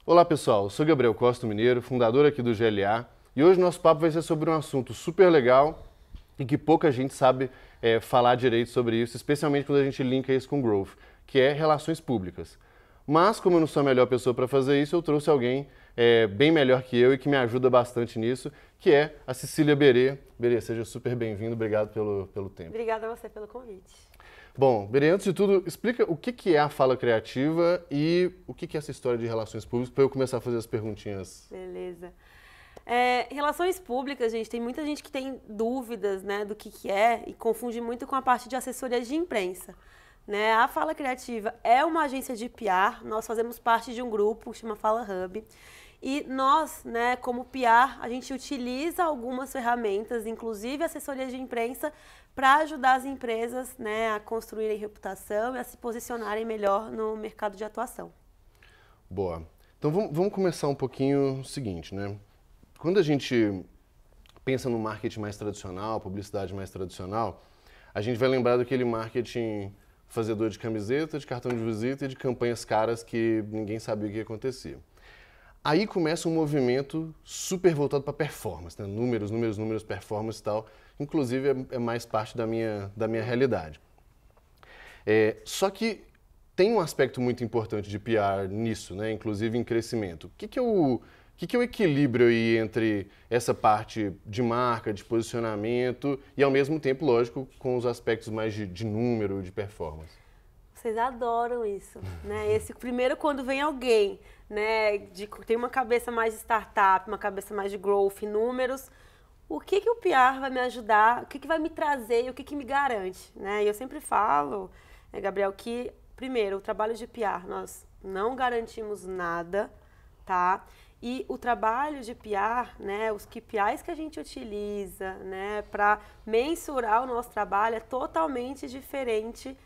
Olá pessoal, eu sou Gabriel Costa Mineiro, fundador aqui do GLA, e hoje nosso papo vai ser sobre um assunto super legal e que pouca gente sabe falar direito sobre isso, especialmente quando a gente linka isso com growth, que é relações públicas. Mas como eu não sou a melhor pessoa para fazer isso, eu trouxe alguém bem melhor que eu e que me ajuda bastante nisso, que é a Cecília Berê. Berê, seja super bem-vindo, obrigado pelo tempo. Obrigada a você pelo convite. Bom, Berê, antes de tudo, explica o que é a fala criativa e o que é essa história de relações públicas para eu começar a fazer as perguntinhas. Beleza. Relações públicas, gente, tem muita gente que tem dúvidas, né, do que é e confunde muito com a parte de assessoria de imprensa. Né? A Fala Criativa é uma agência de PR, nós fazemos parte de um grupo que chama Fala Hub. E nós, né, como PR, a gente utiliza algumas ferramentas, inclusive assessoria de imprensa, para ajudar as empresas, né, a construírem reputação e a se posicionarem melhor no mercado de atuação. Boa. Então vamos começar um pouquinho o seguinte, né? Quando a gente pensa no marketing mais tradicional, publicidade mais tradicional, a gente vai lembrar daquele marketing fazedor de camiseta, de cartão de visita e de campanhas caras que ninguém sabia o que acontecia. Aí começa um movimento super voltado para performance, né? Números, performance e tal. Inclusive é mais parte da minha realidade. Só que tem um aspecto muito importante de PR nisso, né? Inclusive em crescimento. O que é o equilíbrio aí entre essa parte de marca, de posicionamento e ao mesmo tempo, lógico, com os aspectos mais de número, de performance? Vocês adoram isso, né? Esse primeiro quando vem alguém, né, tem uma cabeça mais startup, uma cabeça mais de growth, números, o que o PR vai me ajudar, o que vai me trazer e o que me garante, né? E eu sempre falo, Gabriel, que primeiro, o trabalho de PR, nós não garantimos nada, tá? E o trabalho de PR, né, os KPIs que a gente utiliza, né, para mensurar o nosso trabalho é totalmente diferente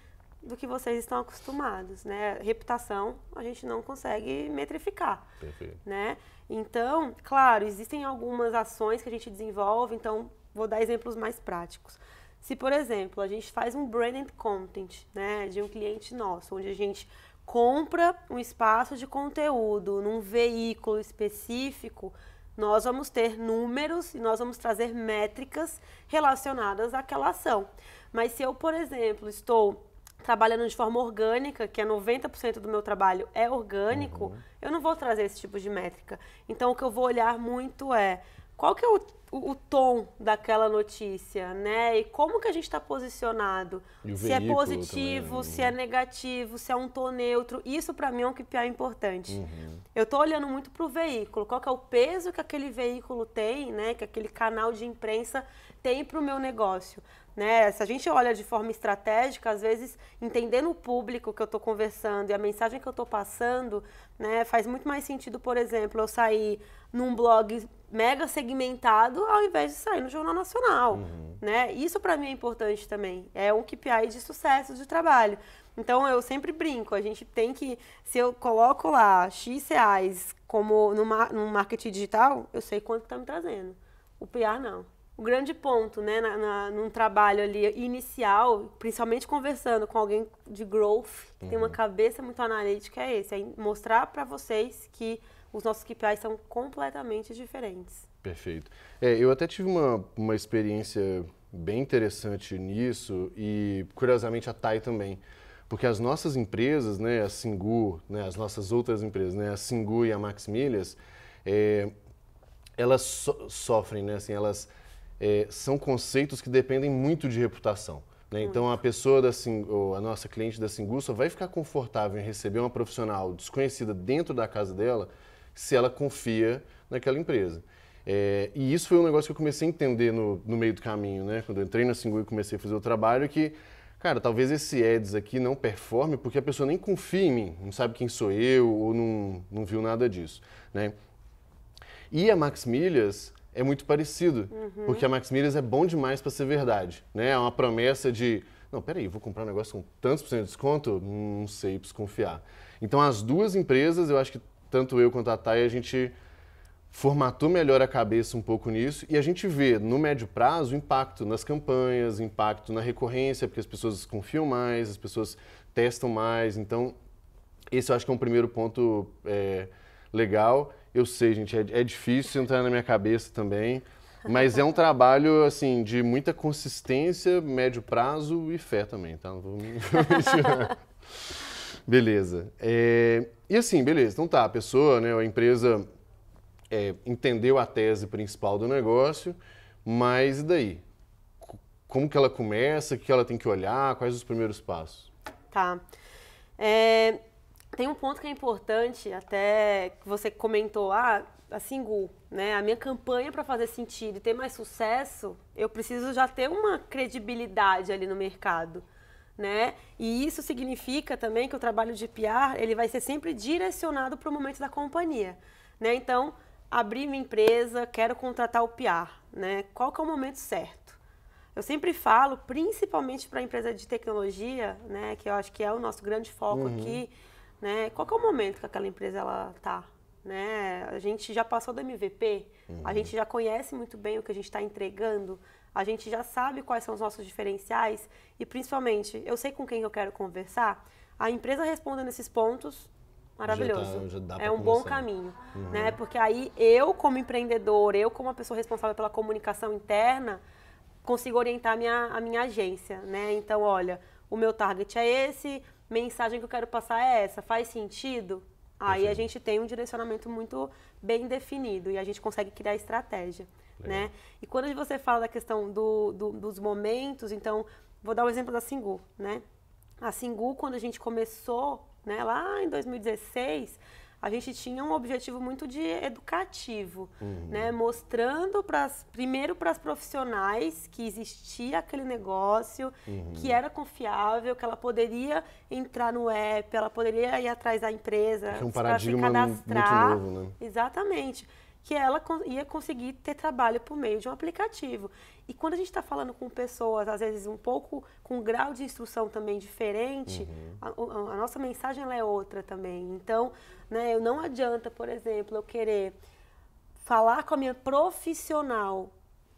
do que vocês estão acostumados, né? Reputação a gente não consegue metrificar. Perfeito. Né? Então, claro, existem algumas ações que a gente desenvolve, então vou dar exemplos mais práticos. Se, por exemplo, a gente faz um branded content, né, de um cliente nosso, onde a gente compra um espaço de conteúdo num veículo específico, nós vamos ter números e nós vamos trazer métricas relacionadas àquela ação. Mas se eu, por exemplo, estou trabalhando de forma orgânica, que é 90% do meu trabalho é orgânico, eu não vou trazer esse tipo de métrica. Então, o que eu vou olhar muito é qual que é o tom daquela notícia, né? E como que a gente está posicionado? Se é positivo, também. se é negativo, se é um tom neutro. Isso, para mim, é um KPI importante. Eu estou olhando muito para o veículo. Qual que é o peso que aquele veículo tem, né? Que aquele canal de imprensa tem para o meu negócio. Né? Se a gente olha de forma estratégica, às vezes, entendendo o público que eu estou conversando e a mensagem que eu estou passando, né, faz muito mais sentido, por exemplo, eu sair num blog mega segmentado ao invés de sair no Jornal Nacional. Né? Isso, para mim, é importante também. É um KPI de sucesso de trabalho. Então, eu sempre brinco, a gente tem que, se eu coloco lá X reais como no marketing digital, eu sei quanto está me trazendo. O PR, não. O grande ponto, né, num trabalho ali inicial, principalmente conversando com alguém de growth, que tem uma cabeça muito analítica, é mostrar para vocês que os nossos KPIs são completamente diferentes. Perfeito. Eu até tive uma experiência bem interessante nisso e, curiosamente, a TAI também. Porque as nossas empresas, né, a Singu, né, as nossas outras empresas, né, a Singu e a Max Milhas, elas sofrem, né, assim, elas são conceitos que dependem muito de reputação. Né? Então, a pessoa a nossa cliente da Singu só vai ficar confortável em receber uma profissional desconhecida dentro da casa dela se ela confia naquela empresa. E isso foi um negócio que eu comecei a entender no meio do caminho, né? Quando eu entrei na Singu e comecei a fazer o trabalho, que, cara, talvez esse ads aqui não performe porque a pessoa nem confia em mim, não sabe quem sou eu ou não viu nada disso. Né? E a Max Milhas é muito parecido, porque a Max Milhas é bom demais para ser verdade, né? É uma promessa de, não, peraí, vou comprar um negócio com tantos por cento de desconto? Não sei, preciso confiar. Então, as duas empresas, eu acho que tanto eu quanto a TAI, a gente formatou melhor a cabeça um pouco nisso e a gente vê, no médio prazo, o impacto nas campanhas, impacto na recorrência, porque as pessoas confiam mais, as pessoas testam mais. Então, esse eu acho que é um primeiro ponto legal. Eu sei, gente, é difícil entrar na minha cabeça também, mas é um trabalho, assim, de muita consistência, médio prazo e fé também, tá? Não vou mentir. Beleza. E assim, beleza, então tá, a pessoa, né, a empresa entendeu a tese principal do negócio, mas e daí? Como que ela começa, o que ela tem que olhar, quais os primeiros passos? Tá. Tem um ponto que é importante, até que você comentou, a Singu, né? A minha campanha para fazer sentido e ter mais sucesso, eu preciso já ter uma credibilidade ali no mercado, né? E isso significa também que o trabalho de PR, ele vai ser sempre direcionado para o momento da companhia, né? Então, abri minha empresa, quero contratar o PR, né? Qual que é o momento certo? Eu sempre falo, principalmente para a empresa de tecnologia, né? Que eu acho que é o nosso grande foco aqui, né? Qual que é o momento que aquela empresa ela tá, né? A gente já passou do MVP, a gente já conhece muito bem o que a gente está entregando, a gente já sabe quais são os nossos diferenciais e, principalmente, eu sei com quem eu quero conversar. A empresa respondendo esses pontos, maravilhoso. Já dá é um bom caminho, né? Porque aí eu, como empreendedor, eu como uma pessoa responsável pela comunicação interna, consigo orientar a minha agência, né? Então, olha, o meu target é esse, mensagem que eu quero passar é essa, faz sentido? Aí a gente tem um direcionamento muito bem definido e a gente consegue criar estratégia, né? E quando você fala da questão dos momentos, então, vou dar o exemplo da Singu, né? A Singu, quando a gente começou, né, lá em 2016, a gente tinha um objetivo muito de educativo, né? Mostrando primeiro para as profissionais que existia aquele negócio, que era confiável, que ela poderia entrar no app, ela poderia ir atrás da empresa para se cadastrar. Muito novo, né? Exatamente. Que ela ia conseguir ter trabalho por meio de um aplicativo. E quando a gente está falando com pessoas, às vezes um pouco com um grau de instrução também diferente, a nossa mensagem ela é outra também. Então, né, não adianta, por exemplo, eu querer falar com a minha profissional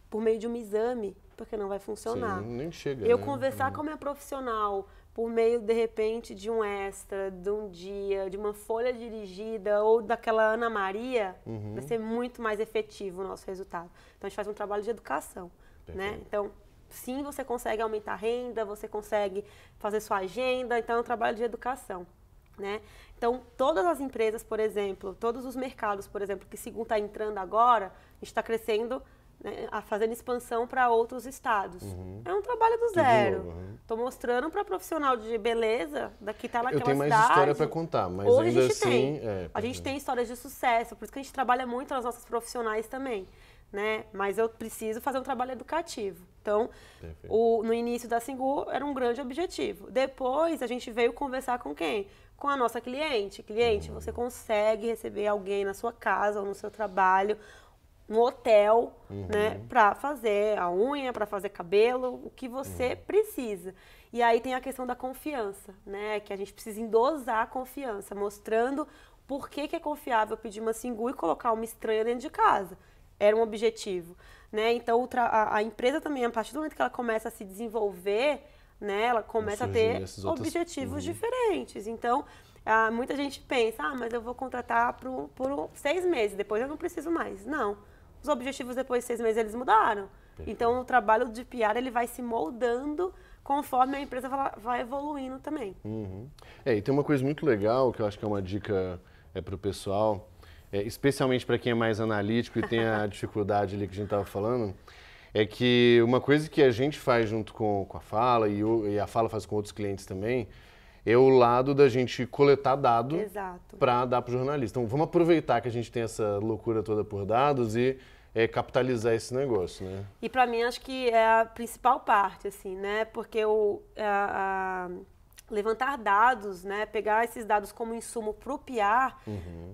por meio de um exame, porque não vai funcionar. Sim, nem chega, eu né? Conversar com a minha profissional por meio, de repente, de um extra, de um dia, de uma folha dirigida ou daquela Ana Maria, vai ser muito mais efetivo o nosso resultado. Então, a gente faz um trabalho de educação, né? Então, sim, você consegue aumentar a renda, você consegue fazer sua agenda, então é um trabalho de educação, né? Então, todas as empresas, por exemplo, todos os mercados, por exemplo, que Singu está entrando agora, a gente está crescendo, né, fazendo expansão para outros estados. É um trabalho do zero. Estou mostrando para profissional de beleza daqui está naquela cidade. Eu tenho mais história para contar, mas hoje ainda a gente assim... a gente tem histórias de sucesso, por isso que a gente trabalha muito nas nossas profissionais também, né? Mas eu preciso fazer um trabalho educativo. Então, no início da Singu era um grande objetivo. Depois a gente veio conversar com quem? Com a nossa cliente. Cliente, você consegue receber alguém na sua casa ou no seu trabalho, no hotel, né, para fazer a unha, para fazer cabelo, o que você precisa. E aí tem a questão da confiança, né, que a gente precisa endosar a confiança, mostrando por que é confiável pedir uma Singu e colocar uma estranha dentro de casa. Era um objetivo, né? Então a empresa também, a partir do momento que ela começa a se desenvolver, né, ela começa a ter objetivos diferentes. Então, muita gente pensa, mas eu vou contratar por 6 meses, depois eu não preciso mais. Não. Os objetivos depois de 6 meses, eles mudaram. Então, o trabalho de PR, ele vai se moldando conforme a empresa vai evoluindo também. E tem uma coisa muito legal, que eu acho que é uma dica para o pessoal, especialmente para quem é mais analítico e tem a dificuldade ali que a gente estava falando, é que uma coisa que a gente faz junto com a Fala, e a Fala faz com outros clientes também, é o lado da gente coletar dado para dar para o jornalista. Então, vamos aproveitar que a gente tem essa loucura toda por dados e capitalizar esse negócio, né? E para mim, acho que é a principal parte, assim, né? Porque levantar dados, né? Pegar esses dados como insumo para o PR,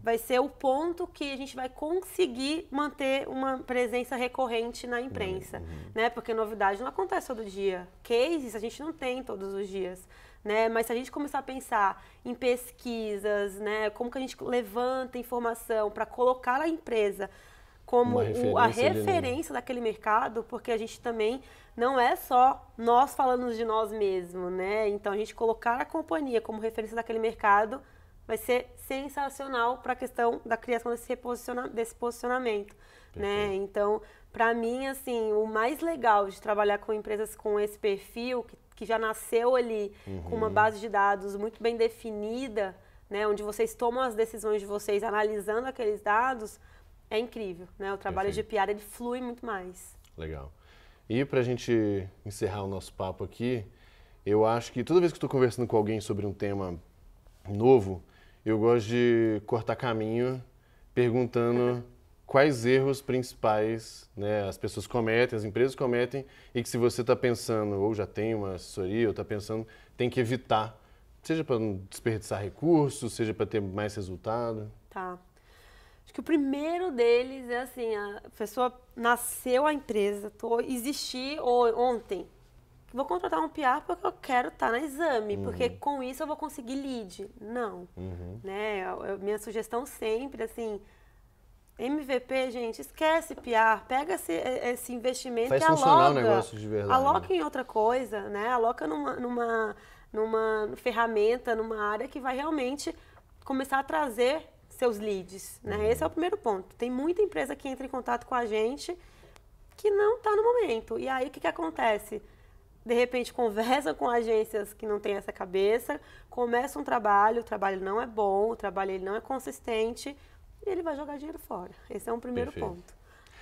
vai ser o ponto que a gente vai conseguir manter uma presença recorrente na imprensa, né? Porque novidade não acontece todo dia. Cases a gente não tem todos os dias. Né? Mas se a gente começar a pensar em pesquisas, né? Como que a gente levanta informação para colocar a empresa como a referência daquele mercado, porque a gente também não é só nós falando de nós mesmos, né? Então, a gente colocar a companhia como referência daquele mercado vai ser sensacional para a questão da criação desse posicionamento, né? Então, para mim, assim, o mais legal de trabalhar com empresas com esse perfil, que já nasceu ali com uma base de dados muito bem definida, né? Onde vocês tomam as decisões de vocês analisando aqueles dados, é incrível, né? O trabalho de PR, ele flui muito mais. Legal. E para a gente encerrar o nosso papo aqui, eu acho que toda vez que estou conversando com alguém sobre um tema novo, eu gosto de cortar caminho perguntando quais erros principais, né, as pessoas cometem, as empresas cometem, e que se você está pensando, ou já tem uma assessoria, ou está pensando, tem que evitar, seja para não desperdiçar recursos, seja para ter mais resultado. Tá. Acho que o primeiro deles é assim, a pessoa nasceu a empresa, existi ontem. Vou contratar um PR porque eu quero estar na exame, porque com isso eu vou conseguir lead. Não. Né? Minha sugestão sempre, assim, MVP, gente, esquece PR, pega esse investimento e aloca. Faz funcionar o negócio de verdade. Aloca em outra coisa, né? Aloca numa ferramenta, numa área que vai realmente começar a trazer seus leads, né? Esse é o primeiro ponto. Tem muita empresa que entra em contato com a gente que não está no momento. E aí, o que acontece? De repente, conversa com agências que não têm essa cabeça, começa um trabalho, o trabalho não é bom, o trabalho ele não é consistente, e ele vai jogar dinheiro fora. Esse é um primeiro ponto.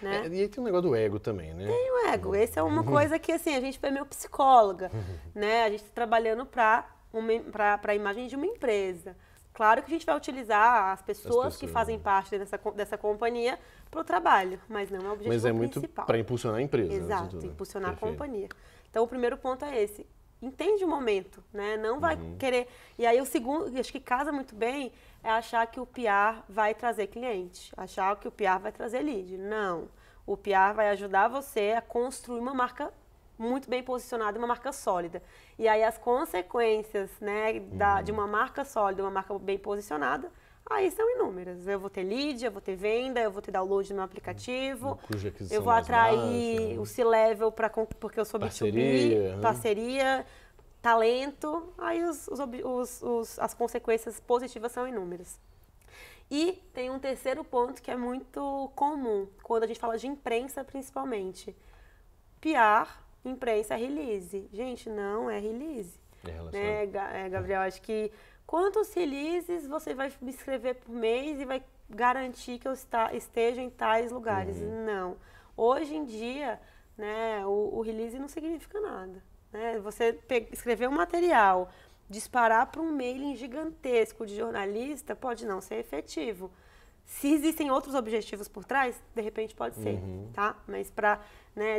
Né? E aí tem um negócio do ego também, né? Tem o ego. Esse é uma coisa que, assim, a gente foi meio psicóloga, né? A gente está trabalhando para a imagem de uma empresa. Claro que a gente vai utilizar as pessoas que fazem parte dessa companhia para o trabalho, mas não é o objetivo principal. Mas é muito para impulsionar a empresa. Exato, impulsionar a companhia. Então, o primeiro ponto é esse. Entende o momento, né? Não vai querer... E aí, o segundo, acho que casa muito bem, é achar que o PR vai trazer cliente. Achar que o PR vai trazer lead. Não. O PR vai ajudar você a construir uma marca muito bem posicionada, uma marca sólida. E aí, as consequências, né, de uma marca sólida, uma marca bem posicionada, aí são inúmeras. Eu vou ter lead, eu vou ter venda, eu vou ter download no meu aplicativo, eu vou atrair o C-Level porque eu sou B2B, parceria, talento, aí as consequências positivas são inúmeras. E tem um terceiro ponto que é muito comum, quando a gente fala de imprensa principalmente. PR, imprensa é release. Gente, não é release. Gabriel, acho que quantos releases você vai me escrever por mês e vai garantir que eu esteja em tais lugares? Não. Hoje em dia, né, o release não significa nada. Né? Você escrever um material, disparar para um mailing gigantesco de jornalista, pode não ser efetivo. Se existem outros objetivos por trás, de repente pode ser, tá? Mas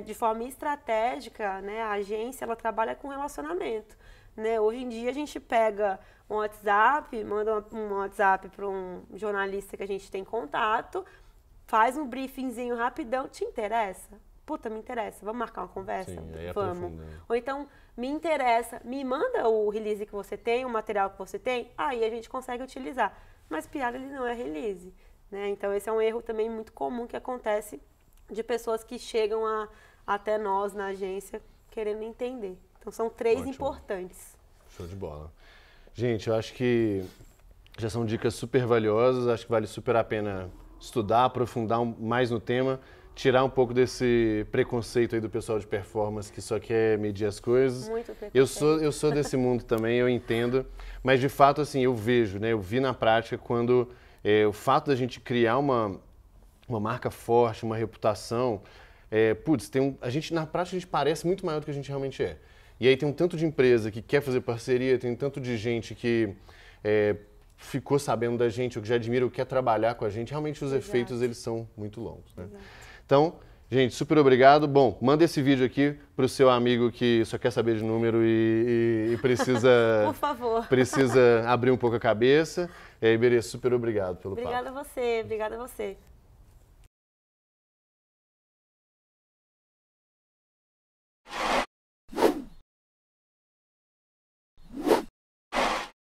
de forma estratégica, né, a agência ela trabalha com relacionamento. Né? Hoje em dia a gente pega um WhatsApp, manda um WhatsApp para um jornalista que a gente tem contato, faz um briefingzinho rapidão, te interessa? Puta, me interessa, vamos marcar uma conversa? Sim, aí vamos. Ou então, me interessa, me manda o release que você tem, o material que você tem, aí a gente consegue utilizar. Mas PR ele não é release. Né? Então, esse é um erro também muito comum que acontece de pessoas que chegam até nós na agência querendo entender. Então, são três importantes. Show de bola. Gente, eu acho que já são dicas super valiosas, acho que vale super a pena estudar, aprofundar mais no tema, tirar um pouco desse preconceito aí do pessoal de performance que só quer medir as coisas. Muito preconceito. Eu sou desse mundo também, eu entendo, mas de fato, assim, eu vejo, né? Eu vi na prática quando o fato da gente criar uma marca forte, uma reputação, a gente, na prática, a gente parece muito maior do que a gente realmente é. E aí tem um tanto de empresa que quer fazer parceria, tem um tanto de gente que ficou sabendo da gente, ou que já admira, ou quer trabalhar com a gente. Realmente os efeitos, eles são muito longos. Né? Então, gente, super obrigado. Bom, manda esse vídeo aqui para o seu amigo que só quer saber de número e precisa... Por favor. Precisa abrir um pouco a cabeça. Iberê, super obrigado pelo papo. Obrigada a você.